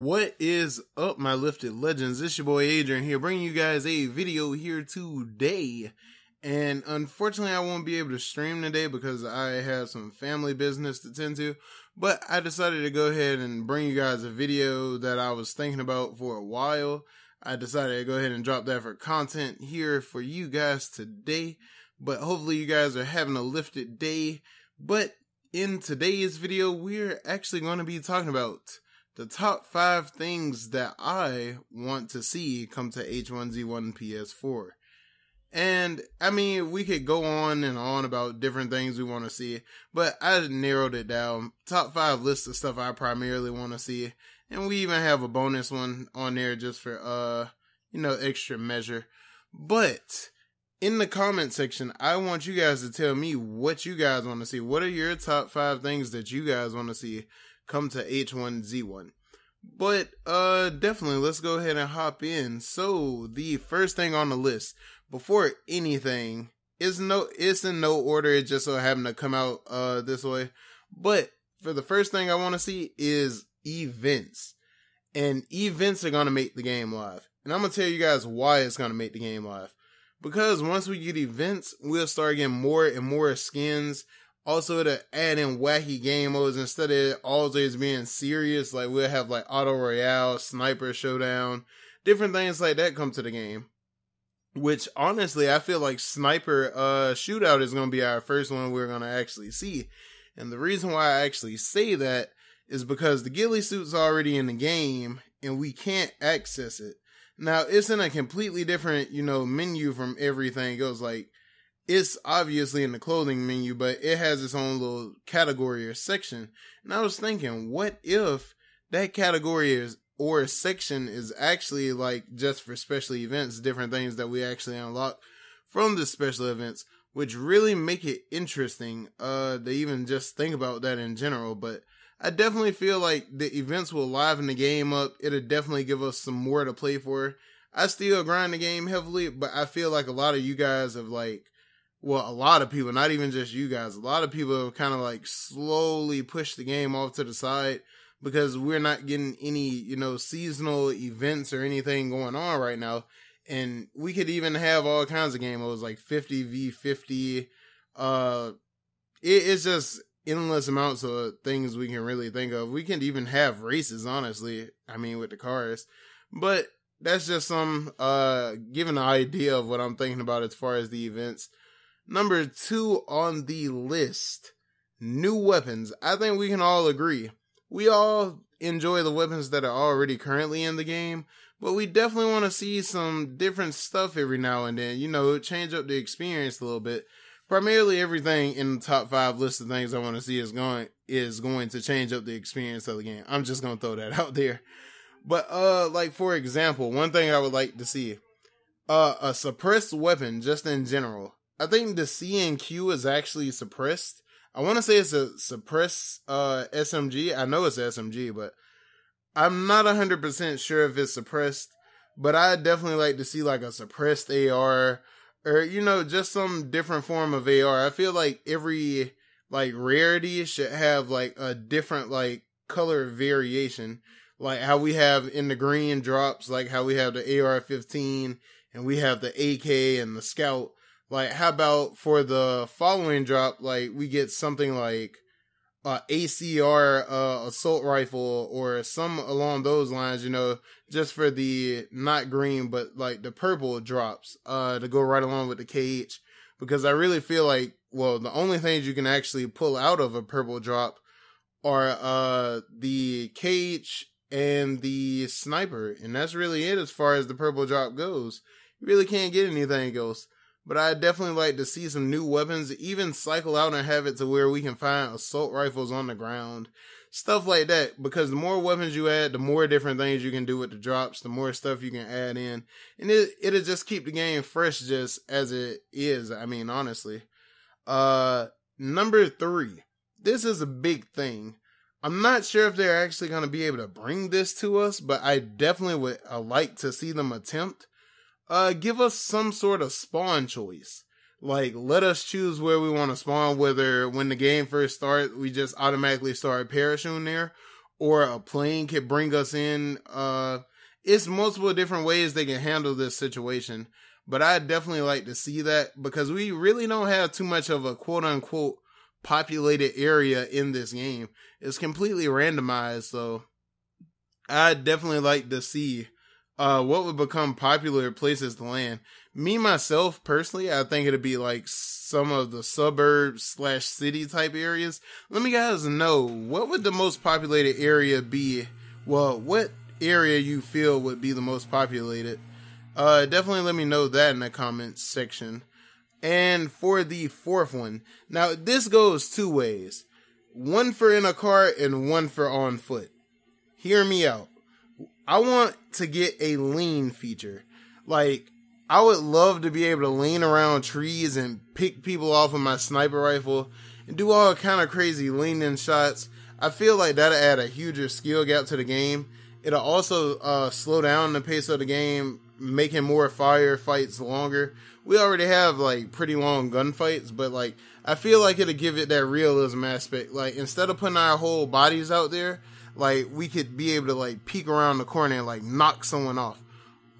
What is up, my lifted legends? It's your boy Adrian here, bringing you guys a video here today. And unfortunately, I won't be able to stream today because I have some family business to tend to. But I decided to go ahead and bring you guys a video that I was thinking about for a while. I decided to go ahead and drop that for content here for you guys today. But hopefully you guys are having a lifted day. But in today's video, we're actually going to be talking about the top 5 things that I want to see come to H1Z1 Ps4. And, I mean, we could go on and on about different things we want to see, but I narrowed it down. Top 5 lists of stuff I primarily want to see. And we even have a bonus one on there just for, extra measure. But in the comment section, I want you guys to tell me what you guys want to see. What are your top 5 things that you guys want to see come to H1Z1? But definitely let's go ahead and hop in. So the first thing on the list, before anything, it's in no order. It just so happened to come out this way. But for the first thing I want to see is events. And events are going to make the game live. And I'm going to tell you guys why it's going to make the game live. Because once we get events, we'll start getting more and more skins. Also, to add in wacky game modes instead of always being serious. Like, we'll have like Auto Royale, Sniper Showdown, different things like that come to the game. Which, honestly, I feel like Sniper Shootout is going to be our first one we're going to actually see. And the reason why I actually say that is because the ghillie suit's already in the game and we can't access it. Now, it's in a completely different, menu from everything else. Like, it's obviously in the clothing menu, but it has its own little category or section. And I was thinking, what if that category or section is actually like just for special events, different things that we actually unlock from the special events, which really make it interesting to even just think about that in general. But I definitely feel like the events will liven the game up. It'll definitely give us some more to play for. I still grind the game heavily, but I feel like a lot of you guys have a lot of people, not even just you guys, a lot of people have kind of slowly pushed the game off to the side because we're not getting any, seasonal events or anything going on right now. And we could even have all kinds of game modes like 50v50. It's just endless amounts of things we can really think of. We can even have races, honestly. I mean, with the cars. But that's just some, giving an idea of what I'm thinking about as far as the events. Number 2 on the list, new weapons. I think we can all agree. We all enjoy the weapons that are already currently in the game, but we definitely want to see some different stuff every now and then, change up the experience a little bit. Primarily everything in the top 5 list of things I want to see is going to change up the experience of the game. I'm just going to throw that out there. But, for example, one thing I would like to see, a suppressed weapon just in general. I think the C and Q is actually suppressed. I want to say it's a suppressed SMG. I know it's SMG, but I'm not 100% sure if it's suppressed. But I'd definitely like to see a suppressed AR or, just some different form of AR. I feel like every rarity should have a different color variation. Like how we have in the green drops, like how we have the AR-15 and we have the AK and the Scout. How about for the following drop, we get something like ACR assault rifle or some along those lines, just for the not green, but the purple drops to go right along with the KH. Because I really feel the only things you can actually pull out of a purple drop are the KH and the sniper. And that's really it as far as the purple drop goes. You really can't get anything else. But I'd definitely like to see some new weapons, even cycle out and have it to where we can find assault rifles on the ground. Stuff like that, because the more weapons you add, the more different things you can do with the drops, the more stuff you can add in. And it'll just keep the game fresh just as it is, I mean, honestly. Number 3. This is a big thing. I'm not sure if they're actually going to be able to bring this to us, but I definitely would like to see them attempt. Give us some sort of spawn choice. Let us choose where we want to spawn, whether when the game first starts, we just automatically start parachuting there, or a plane could bring us in. It's multiple different ways they can handle this situation, but I'd definitely like to see that because we really don't have too much of a quote unquote populated area in this game. It's completely randomized, so I'd definitely like to see what would become popular places to land. Me, myself, personally, I think it'd be like some of the suburbs / city type areas. Let me guys know, what would the most populated area be? Well, what area you feel would be the most populated? Definitely let me know that in the comments section. And for the fourth one, now this goes two ways. One for in a car and one for on foot. Hear me out. I want to get a lean feature. Like, I would love to be able to lean around trees and pick people off with my sniper rifle and do all kind of crazy leaning shots. I feel like that'll add a huger skill gap to the game. It'll also slow down the pace of the game, making more firefights longer. We already have like pretty long gunfights, but like I feel like it'll give it that realism aspect. Like, instead of putting our whole bodies out there, like, we could be able to like peek around the corner and like knock someone off.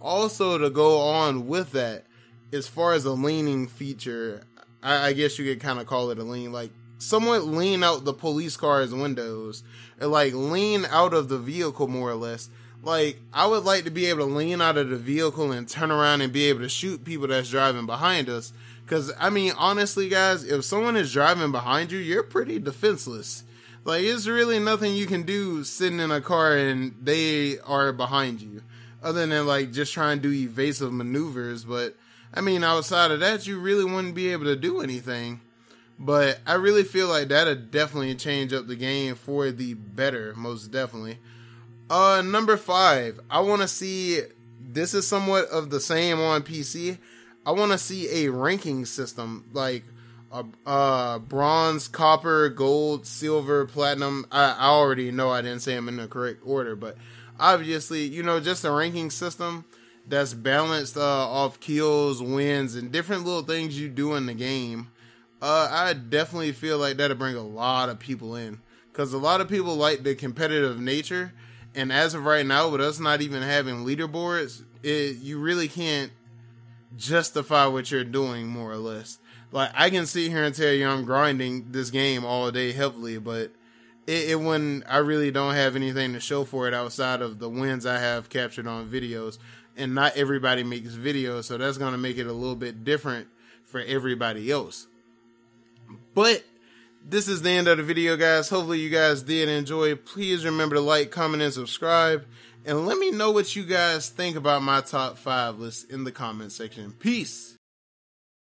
Also, to go on with that, as far as a leaning feature, I guess you could kind of call it a lean, like somewhat lean out the police car's windows, or like lean out of the vehicle more or less. Like, I would like to be able to lean out of the vehicle and turn around and be able to shoot people that's driving behind us. Because, I mean, honestly, guys, if someone is driving behind you, you're pretty defenseless. Like, it's really nothing you can do sitting in a car and they are behind you, other than like just trying to do evasive maneuvers. But I mean, outside of that, you really wouldn't be able to do anything. But I really feel like that'll definitely change up the game for the better, most definitely. Number 5, I want to see, this is somewhat of the same on PC. I want to see a ranking system, like bronze, copper, gold, silver, platinum. I already know I didn't say them in the correct order, but obviously, you know, just a ranking system that's balanced off kills, wins, and different little things you do in the game. I definitely feel like that'll bring a lot of people in, because a lot of people like the competitive nature, and as of right now, with us not even having leaderboards, you really can't justify what you're doing, more or less. Like, I can sit here and tell you I'm grinding this game all day heavily, but it when I really don't have anything to show for it outside of the wins I have captured on videos. And not everybody makes videos, so that's going to make it a little bit different for everybody else. But this is the end of the video, guys. Hopefully you guys did enjoy. Please remember to like, comment, and subscribe. And let me know what you guys think about my top 5 list in the comment section. Peace.